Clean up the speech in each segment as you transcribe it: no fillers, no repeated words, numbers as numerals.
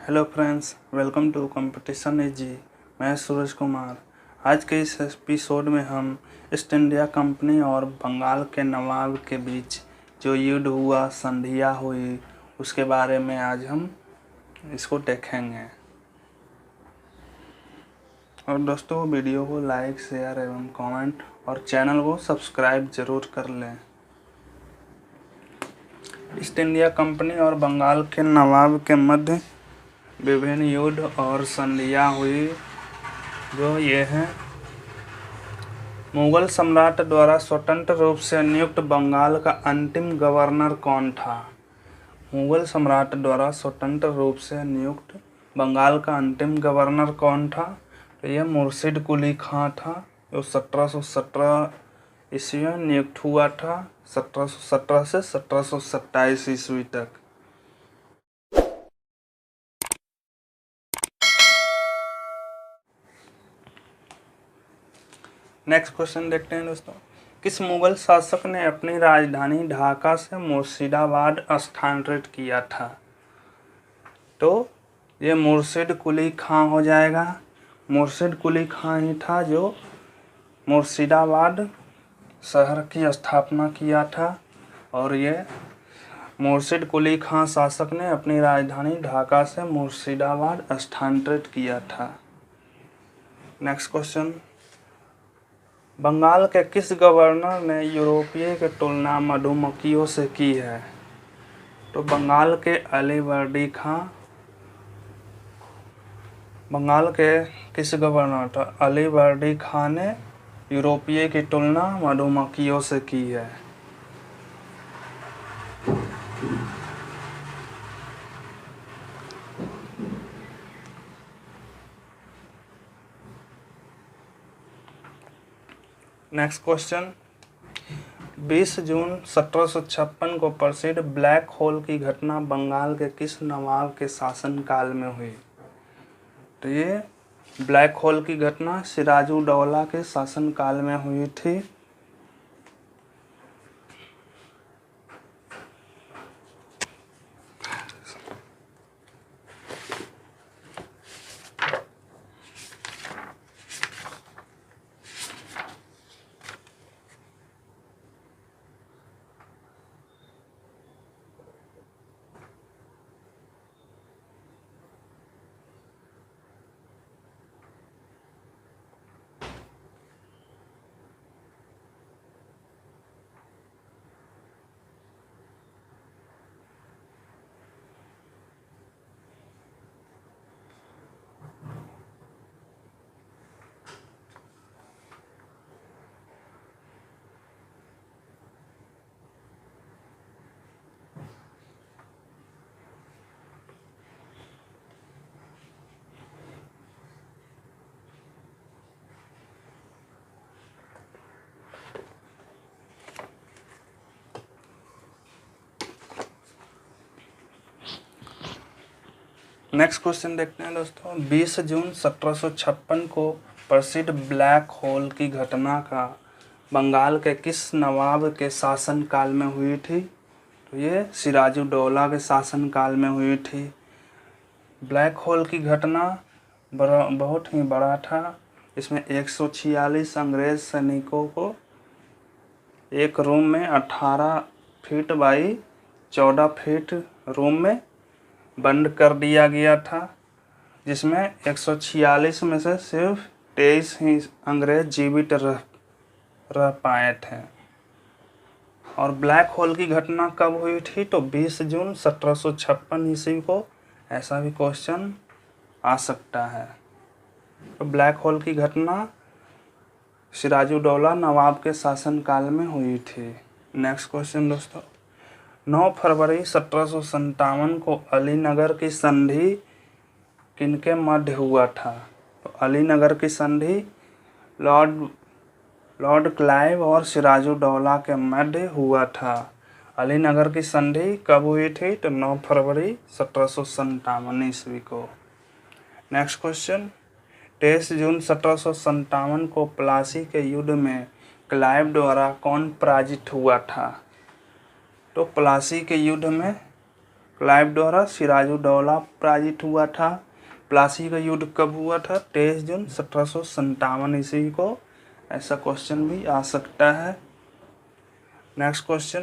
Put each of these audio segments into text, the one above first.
Hello friends, welcome to competition easy. मैं सूरज कुमार। आज के इस एपिसोड में हम ईस्ट इंडिया कंपनी और बंगाल के नवाब के बीच जो युद्ध हुआ, संधियाँ हुई, उसके बारे में आज हम इसको देखेंगे। और दोस्तों, वीडियो को लाइक, शेयर एवं कमेंट और चैनल को सब्सक्राइब जरूर कर लें। ईस्ट इंडिया कंपनी और बंगाल के नवाब के मध्य विभिन्न युद्ध और संधियाँ हुई, जो ये हैं। मुगल सम्राट द्वारा स्वतंत्र रूप से नियुक्त बंगाल का अंतिम गवर्नर कौन था? मुगल सम्राट द्वारा स्वतंत्र रूप से नियुक्त बंगाल का अंतिम गवर्नर कौन था? तो यह मुर्शिद कुली खां था, जो 1717 ईस्वी में नियुक्त हुआ था। 1717 से 1727 ईस्वी तक। नेक्स्ट क्वेश्चन देखते हैं दोस्तों। किस मुगल शासक ने अपनी राजधानी ढाका से मुर्शिदाबाद स्थानांतरित किया था? तो ये मुर्शिद कुली खां हो जाएगा। मुर्शिद कुली खां ही था जो मुर्शिदाबाद शहर की स्थापना किया था, और ये मुर्शिद कुली खां शासक ने अपनी राजधानी ढाका से मुर्शिदाबाद स्थानांतरित किया था। Next question. बंगाल के किस गवर्नर ने यूरोपीय की तुलना मधुमक्खियों से की है? तो बंगाल के अलीवर्दी खां। बंगाल के किस गवर्नर? तो अलीवर्दी खां ने यूरोपीय की तुलना मधुमक्खियों से की है। Next question. 20 जून 1756 को प्रसिद्ध ब्लैक होल की घटना बंगाल के किस नवाब के शासनकाल में हुई? तो ये ब्लैक होल की घटना सिराजुद्दौला के शासनकाल में हुई थी। नेक्स्ट क्वेश्चन देखते हैं दोस्तों। 20 जून 1756 को प्रसिद्ध ब्लैक होल की घटना का बंगाल के किस नवाब के शासनकाल में हुई थी? तो ये सिराजुद्दौला के शासनकाल में हुई थी। ब्लैक होल की घटना बहुत ही बड़ा था। इसमें 146 अंग्रेज सैनिकों को एक रूम में 18 फीट बाई 14 फीट रूम में बंद कर दिया गया था, जिसमें 146 में से सिर्फ 23 ही अंग्रेज जीवित रह पाए थे। और ब्लैक होल की घटना कब हुई थी? तो 20 जून 1756 ईस्वी को। ऐसा भी क्वेश्चन आ सकता है। तो ब्लैक होल की घटना सिराजुद्दौला नवाब के शासनकाल में हुई थी। नेक्स्ट क्वेश्चन दोस्तों। 9 फरवरी 1757 को अलीनगर की संधि किनके मध्य हुआ था? तो अलीनगर की संधि लॉर्ड क्लाइव और सिराजुद्दौला के मध्य हुआ था। अलीनगर की संधि कब हुई थी? तो 9 फरवरी 1757 ईस्वी को। Next question. 23 जून 1757 को प्लासी के युद्ध में क्लाइव द्वारा कौन पराजित हुआ था? तो प्लासी के युद्ध में क्लाइव द्वारा सिराजुद्दौला पराजित हुआ था। प्लासी का युद्ध कब हुआ था? 23 जून 1757 ईस्वी को। ऐसा क्वेश्चन भी आ सकता है। नेक्स्ट क्वेश्चन,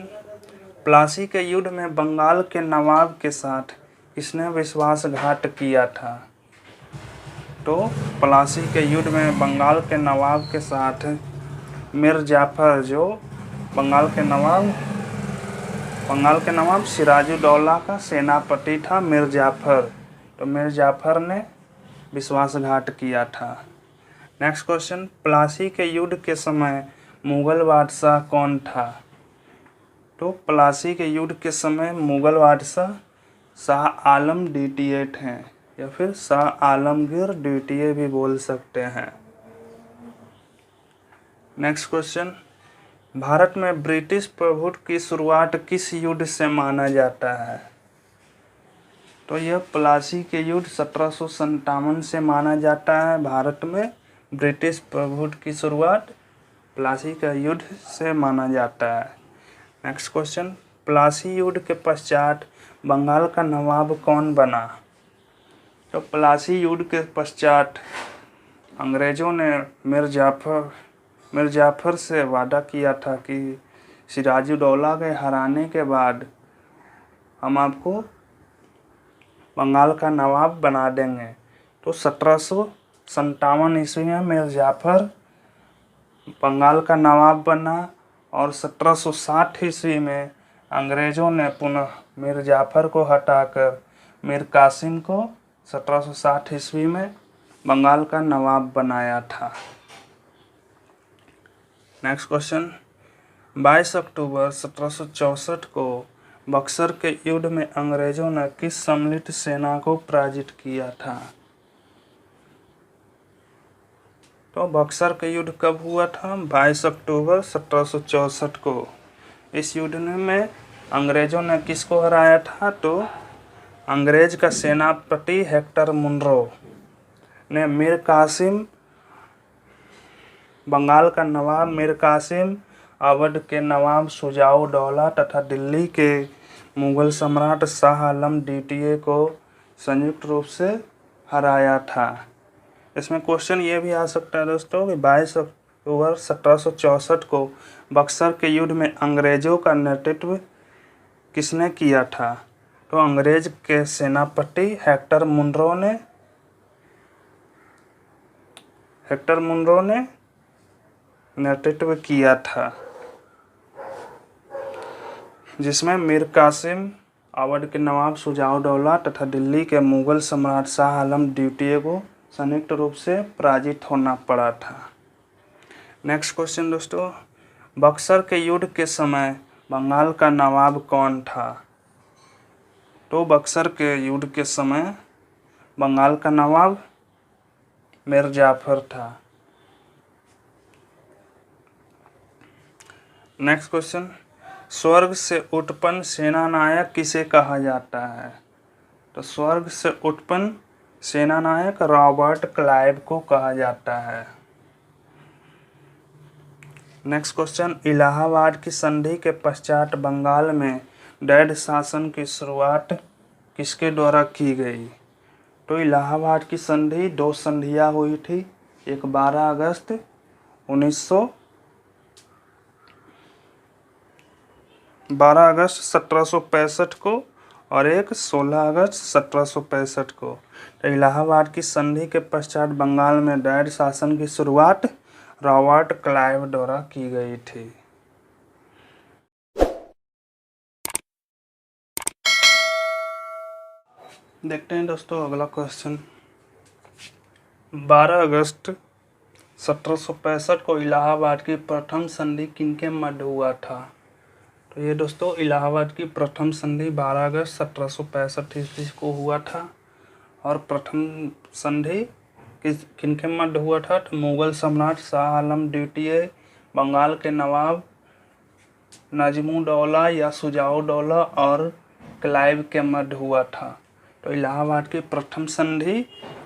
प्लासी के युद्ध में बंगाल के नवाब के साथ किसने विश्वासघात किया था? तो प्लासी के युद्ध में बंगाल के नवाब के साथ मीर जाफर, जो बंगाल के नवाब सिराजुद्दौला का सेनापति था मीर जाफर, तो मीर जाफर ने विश्वासघात किया था। नेक्स्ट क्वेश्चन, प्लासी के युद्ध के समय मुगल बादशाह कौन था? तो प्लासी के युद्ध के समय मुगल बादशाह शाह आलम द्वितीय हैं, या फिर शाह आलमगीर द्वितीय भी बोल सकते हैं। नेक्स्ट क्वेश्चन, भारत में ब्रिटिश प्रभुत्व की शुरुआत किस युद्ध से माना जाता है? तो यह प्लासी के युद्ध 1757 से माना जाता है। भारत में ब्रिटिश प्रभुत्व की शुरुआत प्लासी का युद्ध से माना जाता है। नेक्स्ट क्वेश्चन, प्लासी युद्ध के पश्चात बंगाल का नवाब कौन बना? तो प्लासी युद्ध के पश्चात अंग्रेज़ों ने मीर जाफर से वादा किया था कि सिराजुद्दौला के हराने के बाद हम आपको बंगाल का नवाब बना देंगे। तो 1757 ईस्वी में मीर जाफर बंगाल का नवाब बना और 1760 ईस्वी में अंग्रेज़ों ने पुनः मीर जाफर को हटाकर मीर कासिम को 1760 ईस्वी में बंगाल का नवाब बनाया था। नेक्स्ट क्वेश्चन, 22 अक्टूबर 1764 को बक्सर के युद्ध में अंग्रेज़ों ने किस सम्मिलित सेना को पराजित किया था? तो बक्सर का युद्ध कब हुआ था? 22 अक्टूबर 1764 को। इस युद्ध में अंग्रेज़ों ने किसको हराया था? तो अंग्रेज का सेनापति हेक्टर मुनरो ने बंगाल का नवाब मीर कासिम, अवध के नवाब शुजाउद्दौला तथा दिल्ली के मुगल सम्राट शाह आलम द्वितीय को संयुक्त रूप से हराया था। इसमें क्वेश्चन ये भी आ सकता है दोस्तों कि 22 अक्टूबर 1764 को बक्सर के युद्ध में अंग्रेज़ों का नेतृत्व किसने किया था? तो अंग्रेज के सेनापति हेक्टर मुनरो ने नेतृत्व किया था, जिसमें मीर कासिम, अवध के नवाब शुजाउद्दौला तथा दिल्ली के मुगल सम्राट शाह आलम द्वितीय को संयुक्त रूप से पराजित होना पड़ा था। नेक्स्ट क्वेश्चन दोस्तों, बक्सर के युद्ध के समय बंगाल का नवाब कौन था? तो बक्सर के युद्ध के समय बंगाल का नवाब मीर जाफर था। नेक्स्ट क्वेश्चन, स्वर्ग से उत्पन्न सेनानायक किसे कहा जाता है? तो स्वर्ग से उत्पन्न सेनानायक रॉबर्ट क्लाइव को कहा जाता है। नेक्स्ट क्वेश्चन, इलाहाबाद की संधि के पश्चात बंगाल में डैड शासन की शुरुआत किसके द्वारा की गई? तो इलाहाबाद की संधि 2 संधियाँ हुई थी, एक 12 अगस्त 1765 को और एक 16 अगस्त 1765 को। तो इलाहाबाद की संधि के पश्चात बंगाल में डैड शासन की शुरुआत रॉबर्ट क्लाइव द्वारा की गई थी। देखते हैं दोस्तों अगला क्वेश्चन, 12 अगस्त 1765 को इलाहाबाद की प्रथम संधि किनके मध्य हुआ था? तो ये दोस्तों इलाहाबाद की प्रथम संधि 12 अगस्त 1765 ईस्वी को हुआ था। और प्रथम संधि किनके मध्य हुआ था? तो मुगल सम्राट शाह आलम द्वितीय, बंगाल के नवाब नजमुद्दौला या शुजाउद्दौला और क्लाइव के मध्य हुआ था। तो इलाहाबाद की प्रथम संधि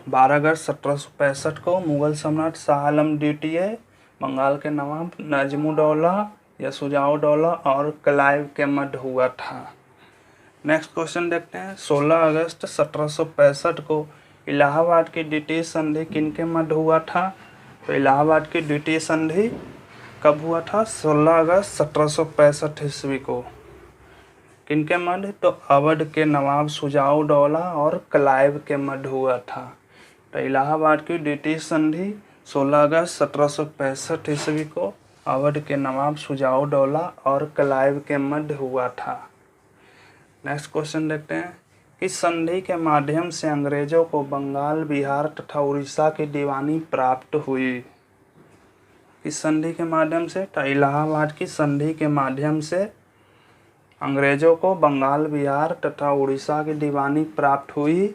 12 अगस्त 1765 को मुगल सम्राट शाह आलम द्वितीय, बंगाल के नवाब नजमुद्दौला या शुजाउद्दौला और क्लाइव के मध्य हुआ था। नेक्स्ट क्वेश्चन देखते हैं। 16 अगस्त 1765 को इलाहाबाद की द्वितीय संधि किनके मध्य हुआ था? तो इलाहाबाद की द्वितीय संधि कब हुआ था? 16 अगस्त 1765 ईस्वी को। किनके मध्य? तो अवध के नवाब शुजाउद्दौला और क्लाइव के मध्य हुआ था। तो इलाहाबाद की द्वितीय संधि 16 अगस्त 1765 ईस्वी को अवध के नवाब शुजाउद्दौला और क्लाइव के मध्य हुआ था। नेक्स्ट क्वेश्चन देखते हैं। इस संधि के माध्यम से अंग्रेजों को बंगाल, बिहार तथा उड़ीसा की दीवानी प्राप्त हुई। इस संधि के माध्यम से, तो इलाहाबाद की संधि के माध्यम से अंग्रेजों को बंगाल, बिहार तथा उड़ीसा की दीवानी प्राप्त हुई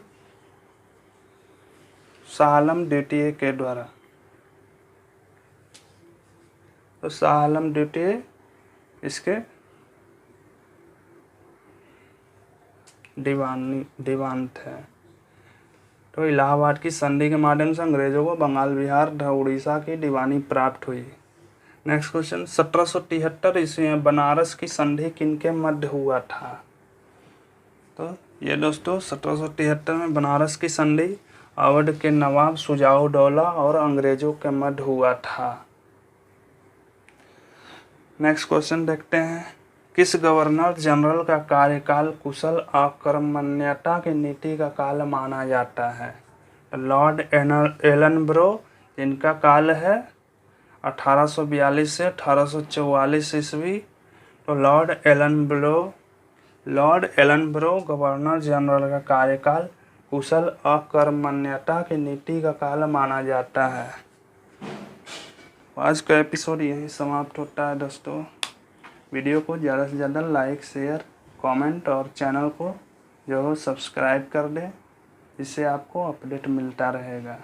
शाह आलम द्वितीय के द्वारा। तो शाह आलम द्वितीय इसके दीवान थे। तो इलाहाबाद की संधि के माध्यम से अंग्रेजों को बंगाल, बिहार तथा उड़ीसा की दीवानी प्राप्त हुई। Next question. 1773 ईस्वी में बनारस की संधि किनके मध्य हुआ था? तो ये दोस्तों 1773 में बनारस की संधि अवध के नवाब शुजाउद्दौला और अंग्रेजों के मध्य हुआ था। नेक्स्ट क्वेश्चन देखते हैं। किस गवर्नर जनरल का कार्यकाल कुशल अकर्मण्यता की नीति का काल माना जाता है? लॉर्ड एलनब्रो, जिनका काल है 1842 से 1844 ईस्वी। तो लॉर्ड एलनब्रो गवर्नर जनरल का कार्यकाल कुशल अकर्मण्यता की नीति का काल माना जाता है। आज का एपिसोड यहीं समाप्त होता है दोस्तों। वीडियो को ज़्यादा से ज़्यादा लाइक, शेयर, कमेंट और चैनल को जरूर सब्सक्राइब कर दें, इससे आपको अपडेट मिलता रहेगा।